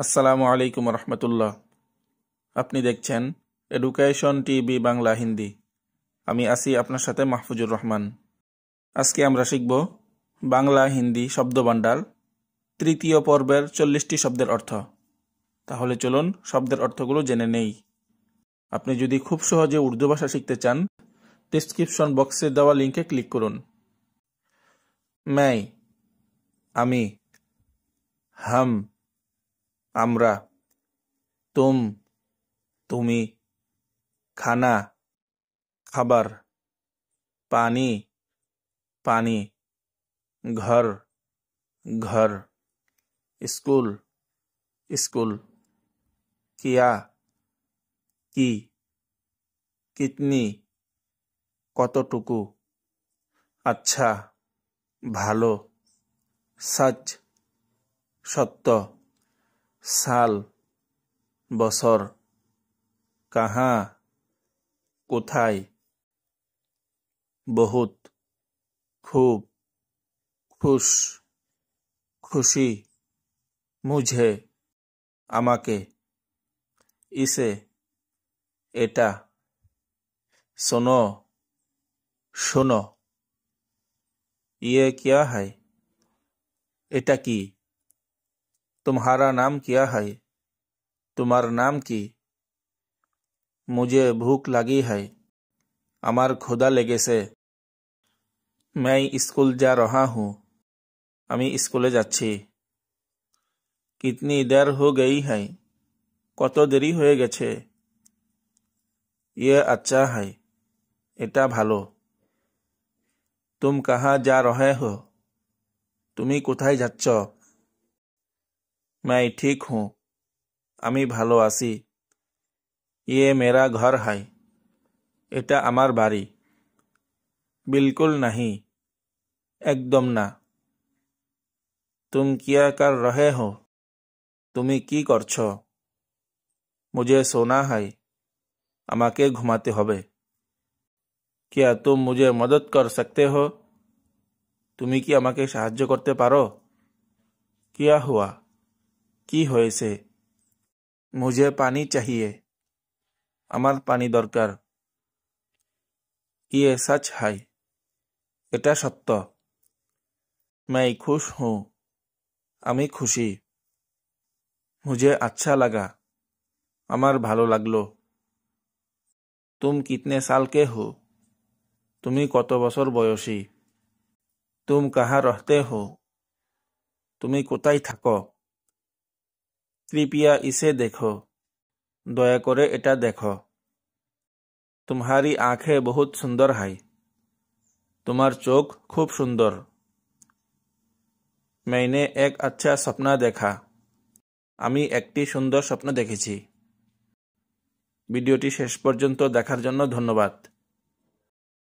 আসসালামু আলাইকুম রহমতুল্লাহ। আপনি দেখছেন এডুকেশন টিভি বাংলা হিন্দি। আমি আছি আপনার সাথে মাহফুজুর রহমান। আজকে আমরা শিখব বাংলা হিন্দি শব্দভাণ্ডার তৃতীয় পর্বের 40টি শব্দের অর্থ। তাহলে চলুন শব্দের অর্থগুলো জেনে নেই। আপনি যদি খুব সহজে উর্দু ভাষা শিখতে চান, ডেসক্রিপশন বক্সে দেওয়া লিঙ্কে ক্লিক করুন। मैं, আমি, हम, আমরা, तुम, তুমি, খানা, খাবার, পানি, পানি, घर, घर, स्कूल, स्कूल, किया, की, कितनी, কতটুকু, अच्छा, ভালো, सच, সত্য, साल, বছর, कहाँ, কোথায়, बहुत, खूब, खुश, खुशी, मुझे, আমাকে, इसे, এটা, सुनो, শোনো, ये क्या है, এটা কি, तुम्हारा नाम क्या है, তোমার নাম কি, मुझे भूख लगी है, আমার ক্ষুধা লেগেছে, मैं स्कूल जा रहा हूँ, আমি স্কুলে যাচ্ছি, कितनी देर हो गई है, কত দেরি হয়ে গেছে, ये अच्छा है, এটা ভালো, तुम कहाँ जा रहे हो, তুমি কোথায় যাচ্ছ, मैं ठीक हूँ, আমি ভালো আছি, ये मेरा घर है, এটা আমার বাড়ি, बिल्कुल नहीं, একদম না, तुम क्या कर रहे हो, তুমি কি করছো, मुझे सोना है, আমাকে ঘুমাতে হবে, क्या तुम मुझे मदद कर सकते हो, তুমি কি আমাকে সাহায্য করতে পারো, क्या हुआ, কি হয়েছে, मुझे पानी चाहिए, আমার পানি দরকার, ये सच है, এটা সত্য, मैं खुश हूँ, আমি খুশি, मुझे अच्छा लगा, আমার ভালো লাগলো, तुम कितने साल के हो, তুমি কত বছর বয়সী, तुम कहाँ रहते हो, তুমি কোথায় থাকো, कृपया इसे देखो, দয়া করে এটা দেখো, तुम्हारी आंखें बहुत सुंदर है, তোমার চোখ খুব সুন্দর, मैंने एक अच्छा सपना देखा, আমি একটি সুন্দর স্বপ্ন দেখেছি। ভিডিওটি শেষ পর্যন্ত দেখার জন্য ধন্যবাদ।